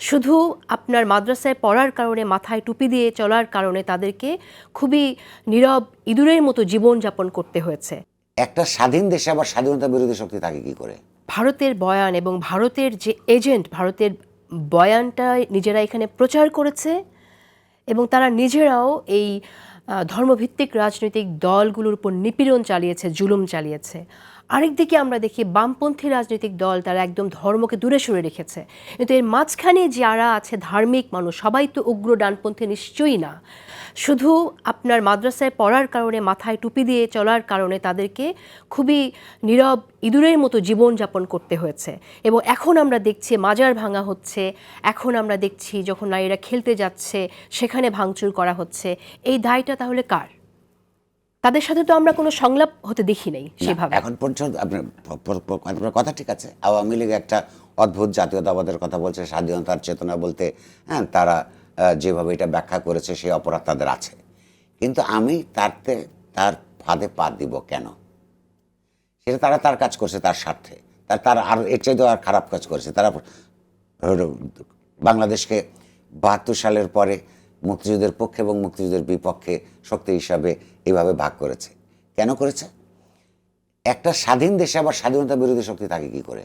শুধু আপনার মাদ্রাসায় পড়ার কারণে, মাথায় টুপি দিয়ে চলার কারণে তাদেরকে খুবই নীরব ইঁদুরের মতো জীবনযাপন করতে হয়েছে। একটা স্বাধীন দেশে আবার স্বাধীনতা বিরোধী শক্তি থাকে কি করে? ভারতের বয়ান এবং ভারতের যে এজেন্ট, ভারতের বয়ানটা নিজেরা এখানে প্রচার করেছে এবং তারা নিজেরাও এই ধর্মভিত্তিক রাজনৈতিক দলগুলোর উপর নিপীড়ন চালিয়েছে, জুলুম চালিয়েছে। আরেকদিকে আমরা দেখি বামপন্থী রাজনৈতিক দল, তারা একদম ধর্মকে দূরে সরে রেখেছে। কিন্তু এর মাঝখানে যারা আছে ধার্মিক মানুষ, সবাই তো উগ্র ডানপন্থী নিশ্চয়ই না। শুধু আপনার মাদ্রাসায় পড়ার কারণে, মাথায় টুপি দিয়ে চলার কারণে তাদেরকে খুবই নীরব ইঁদুরের মতো জীবনযাপন করতে হয়েছে। এবং এখন আমরা দেখছি মাজার ভাঙা হচ্ছে, এখন আমরা দেখছি যখন নারীরা খেলতে যাচ্ছে সেখানে ভাঙচুর করা হচ্ছে। এই দায়টা তাহলে কার? তাদের সাথে তো আমরা কোনো সংলাপ হতে দেখি নাই সেভাবে। এখন পর্যন্ত আপনার কথা ঠিক আছে। আওয়ামী লীগ একটা অদ্ভুত জাতীয়তাবাদের কথা বলছে, স্বাধীনতার চেতনা বলতে, হ্যাঁ, তারা যেভাবে এটা ব্যাখ্যা করেছে সেই অপরাধ তাদের আছে। কিন্তু আমি তার ফাঁদে পা দিব কেন? সেটা তারা তার কাজ করছে তার স্বার্থে, তার আর এর চাইতেও আর খারাপ কাজ করেছে। তারা বাংলাদেশকে ৭২ সালের পরে মুক্তিযুদ্ধের পক্ষে এবং মুক্তিযুদ্ধের বিপক্ষে শক্তি হিসাবে এইভাবে ভাগ করেছে। কেন করেছে? একটা স্বাধীন দেশে আবার স্বাধীনতা বিরোধী শক্তি থাকে কি করে?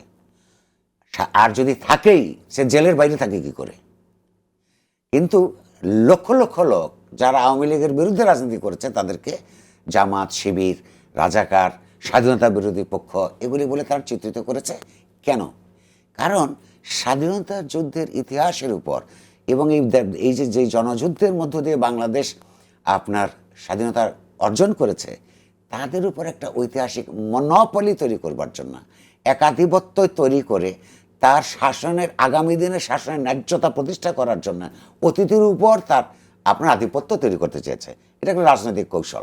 আর যদি থাকেই, সে জেলের বাইরে থাকে কি করে? কিন্তু লক্ষ লক্ষ লোক যারা আওয়ামী লীগের বিরুদ্ধে রাজনীতি করেছে তাদেরকে জামাত, শিবির, রাজাকার, স্বাধীনতা বিরোধী পক্ষ এগুলি বলে তারা চিত্রিত করেছে। কেন? কারণ স্বাধীনতা যুদ্ধের ইতিহাসের উপর এবং এই যে জনযুদ্ধের মধ্য দিয়ে বাংলাদেশ আপনার স্বাধীনতা অর্জন করেছে, তাদের উপর একটা ঐতিহাসিক মনোপলি তৈরি করবার জন্য, একাধিপত্য তৈরি করে তার শাসনের, আগামী দিনের শাসনের ন্যায্যতা প্রতিষ্ঠা করার জন্য অতীতের উপর তার আপনার আধিপত্য তৈরি করতে চেয়েছে। এটা একটা রাজনৈতিক কৌশল।